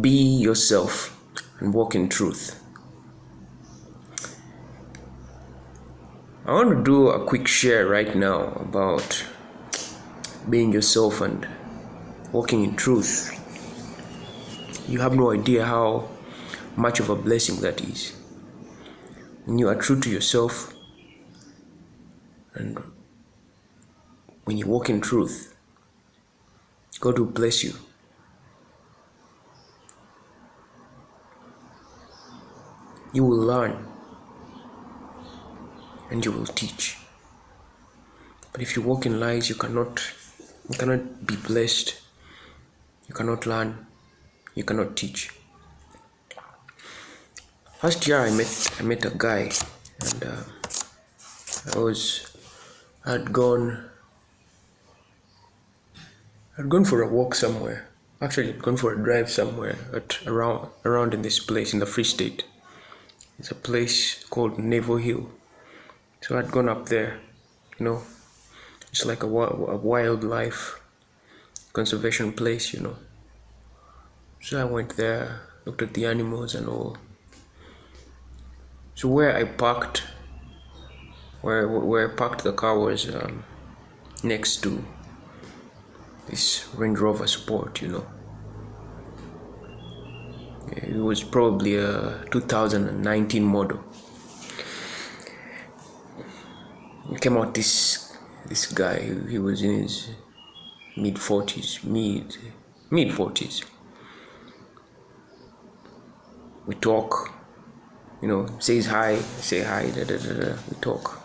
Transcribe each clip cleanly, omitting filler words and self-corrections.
Be yourself and walk in truth. I want to do a quick share right now about being yourself and walking in truth. You have no idea how much of a blessing that is. When you are true to yourself and when you walk in truth, God will bless you. You will learn and you will teach. But if you walk in lies, you cannot be blessed. You cannot learn. You cannot teach. Last year I met a guy, and I'd gone for a walk somewhere. Actually, I'd gone for a drive somewhere around in this place in the Free State. It's a place called Naval Hill. So I'd gone up there, it's like a wildlife conservation place, So I went there, looked at the animals and all. So where I parked the car was next to this Range Rover Sport, It was probably a 2019 model. It came out this guy. He was in his mid 40s. We talk, says hi, say hi, we talk.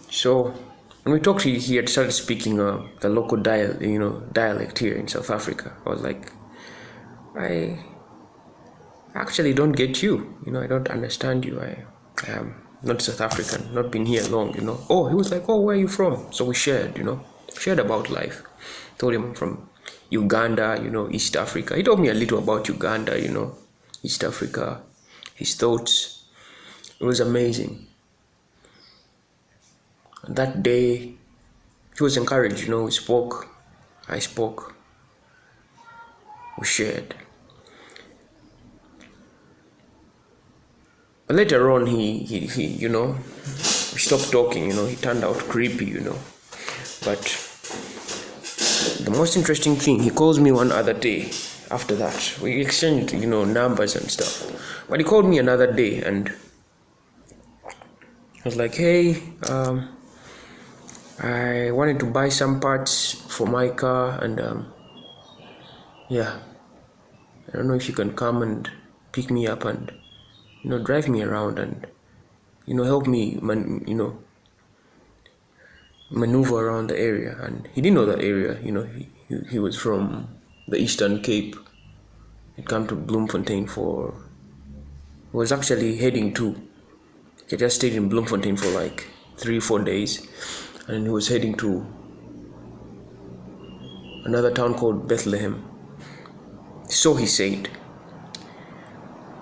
So when we talked, he had started speaking the local dialect here in South Africa. I was like, I actually don't get you. I don't understand you. I am not South African, not been here long, Oh, he was like, oh, where are you from? So we shared about life. Told him I'm from Uganda, East Africa. He told me a little about Uganda, East Africa, his thoughts. It was amazing. And that day, he was encouraged, we spoke, I spoke, we shared. But later on, he we stopped talking, he turned out creepy, But the most interesting thing, he calls me one other day after that. We exchanged, numbers and stuff. But he called me another day and I was like, hey, I wanted to buy some parts for my car and I don't know if you can come and pick me up and drive me around and help me maneuver around the area. And he didn't know that area. He was from the Eastern Cape. He'd come to Bloemfontein he was actually heading to, he just stayed in Bloemfontein for like 3-4 days, and he was heading to another town called Bethlehem. So he said.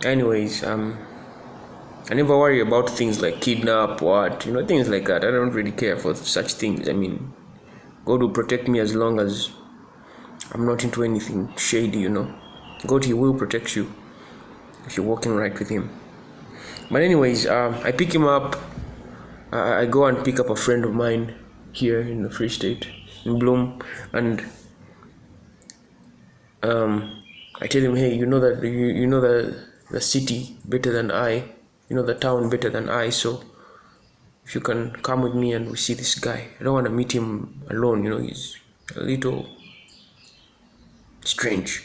Anyways, I never worry about things like kidnap, things like that. I don't really care for such things. I mean, God will protect me as long as I'm not into anything shady, God, He will protect you if you're walking right with Him. But anyways, I pick him up. I go and pick up a friend of mine here in the Free State, in Bloem, and I tell him, hey, the city better than I, the town better than I, so if you can come with me and we see this guy. I don't want to meet him alone, he's a little strange.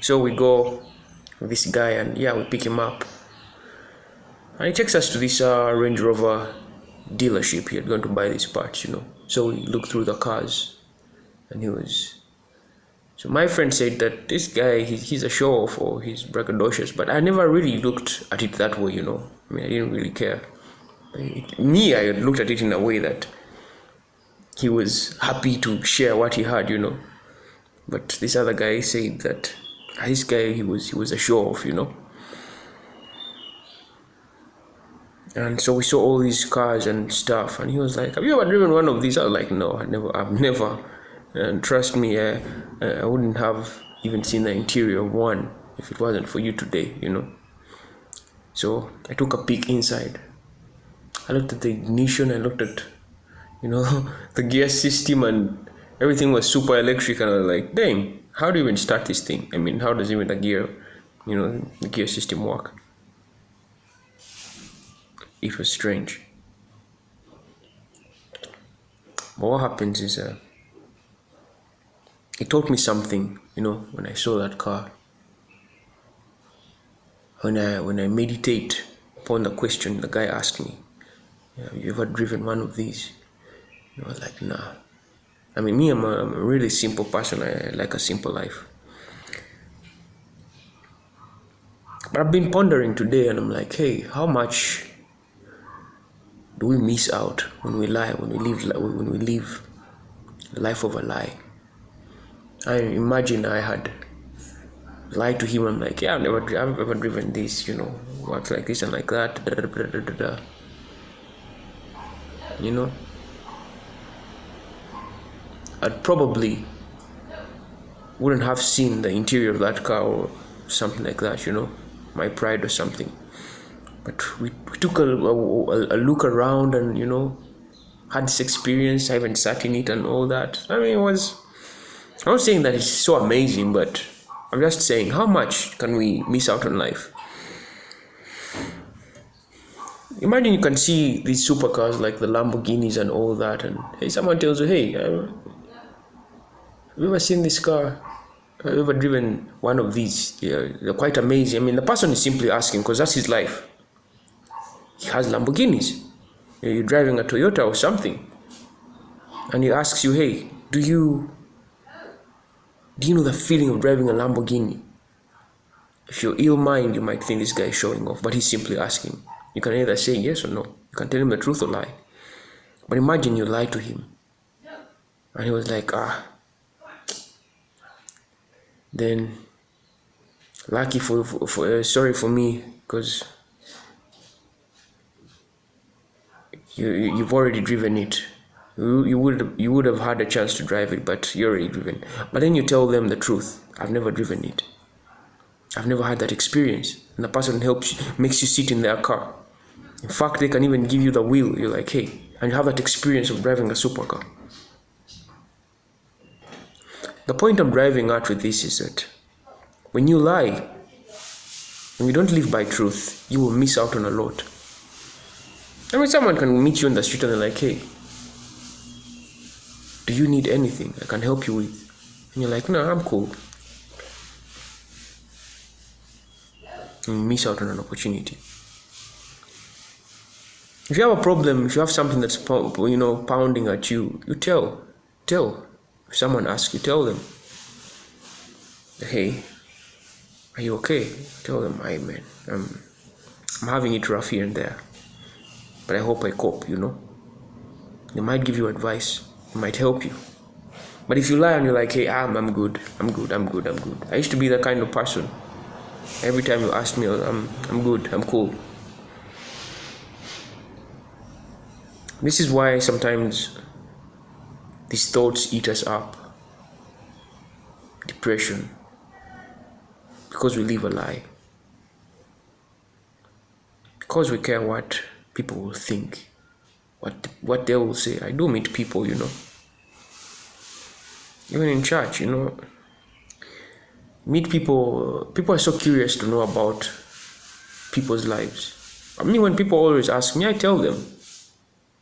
So we go with this guy and we pick him up. And he takes us to this Range Rover dealership. He had gone to buy these parts, So we looked through the cars and so my friend said that this guy, he's a show-off or he's braggadocious, but I never really looked at it that way, I mean, I didn't really care. I looked at it in a way that he was happy to share what he had, But this other guy said that this guy, he was a show-off, And so we saw all these cars and stuff, and he was like, have you ever driven one of these? I was like, no, I've never. And trust me, I wouldn't have even seen the interior of one if it wasn't for you today, So I took a peek inside. I looked at the ignition, I looked at, the gear system, and everything was super electric, and I was like, dang, how do you even start this thing? I mean, how does even the gear system work? It was strange. But what happens is, it taught me something, when I saw that car. When I meditate upon the question the guy asked me, have you ever driven one of these? I was like, nah. I mean, I'm a really simple person. I like a simple life. But I've been pondering today, and I'm like, hey, how much do we miss out when we lie, when we live the life of a lie? I imagine I had lied to him. I'm like, yeah, I've ever driven this, works like this and like that, I'd probably wouldn't have seen the interior of that car or something like that, my pride or something. But we took a look around and, had this experience. I even sat in it and all that. I mean, I'm not saying that it's so amazing, but I'm just saying, how much can we miss out on life? Imagine you can see these supercars like the Lamborghinis and all that, and hey, someone tells you, hey, have you ever seen this car? Have you ever driven one of these? Yeah, they're quite amazing. I mean, the person is simply asking because that's his life. He has Lamborghinis. You're driving a Toyota or something, and he asks you, hey, do you know the feeling of driving a Lamborghini? If you're ill mind, you might think this guy is showing off, but he's simply asking. You can either say yes or no. You can tell him the truth or lie. But imagine you lie to him, and he was like, then lucky sorry for me, because you've already driven it. You would have had a chance to drive it, but you're already driven. But then you tell them the truth. I've never driven it. I've never had that experience. And the person makes you sit in their car. In fact, they can even give you the wheel. You're like, hey, and you have that experience of driving a supercar. The point I'm driving at with this is that when you lie, when you don't live by truth, you will miss out on a lot. I mean, someone can meet you on the street and they're like, hey, do you need anything I can help you with? And you're like, no, I'm cool. And you miss out on an opportunity. If you have a problem, if you have something that's pounding at you, you tell. If someone asks you, tell them, hey, are you okay? Tell them, hey man, I'm having it rough here and there, but I hope I cope. They might give you advice. It might help you. But if you lie and you're like, hey, I'm good. I used to be the kind of person. Every time you ask me, I'm good, I'm cool. This is why sometimes these thoughts eat us up. Depression. Because we live a lie. Because we care what people will think. What they will say. I do meet people, even in church, meet people. People are so curious to know about people's lives. I mean, when people always ask me, I tell them.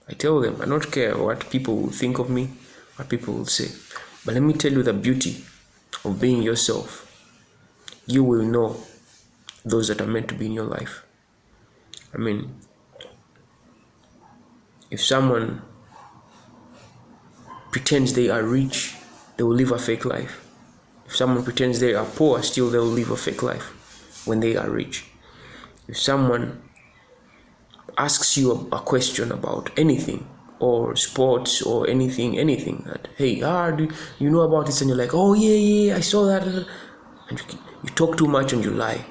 I don't care what people will think of me, what people will say. But let me tell you the beauty of being yourself. You will know those that are meant to be in your life. I mean, if someone pretends they are rich, they will live a fake life. If someone pretends they are poor, still they will live a fake life when they are rich. If someone asks you a question about anything, or sports, or anything, that, hey, do you know about this? And you're like, oh yeah, I saw that. And you talk too much and you lie.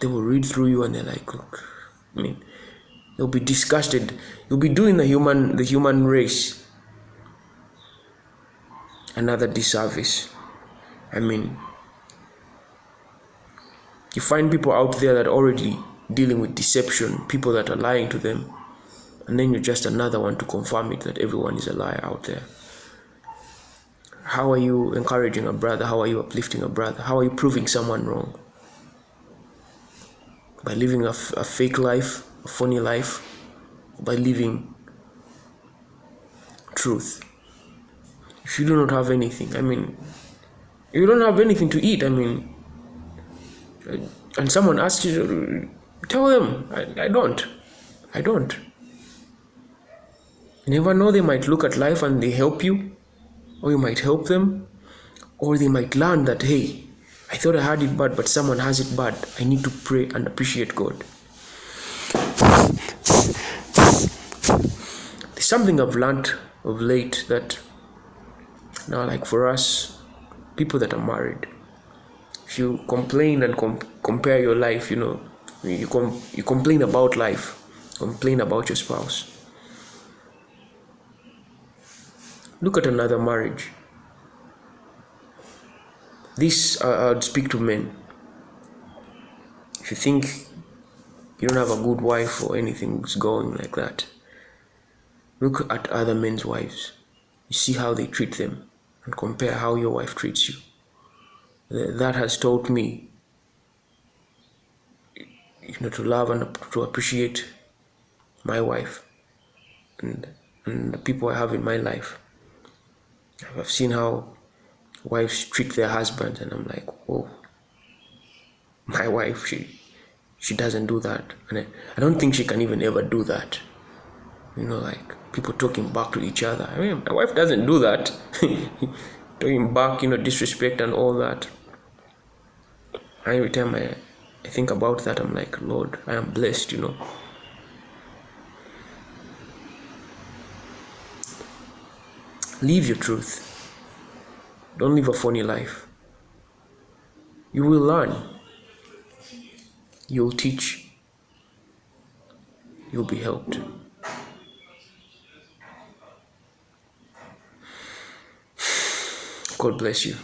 They will read through you and they're like, look, I mean, they'll be disgusted. You'll be doing the human race another disservice. I mean, you find people out there that are already dealing with deception, people that are lying to them, and then you're just another one to confirm it that everyone is a liar out there. How are you encouraging a brother? How are you uplifting a brother? How are you proving someone wrong? By living a fake life, a phony life, by living truth. If you do not have anything, I mean, you don't have anything to eat, I mean, and someone asks you, tell them, I don't. You never know, they might look at life and they help you, or you might help them, or they might learn that, hey, I thought I had it bad, but someone has it bad. I need to pray and appreciate God. There's something I've learned of late that now, like for us, people that are married, if you complain and compare your life, you complain about life, complain about your spouse. Look at another marriage. This I would speak to men. If you think you don't have a good wife or anything's going like that, look at other men's wives. You see how they treat them and compare how your wife treats you. That has taught me, to love and to appreciate my wife and the people I have in my life. I've seen how wives treat their husbands, and I'm like, whoa, my wife, she doesn't do that, and I don't think she can even ever do that. Like people talking back to each other. I mean, my wife doesn't do that. Talking back, disrespect and all that. And every time I think about that, I'm like, Lord, I am blessed, Live your truth. Don't live a phony life. You will learn. You'll teach. You'll be helped. God bless you.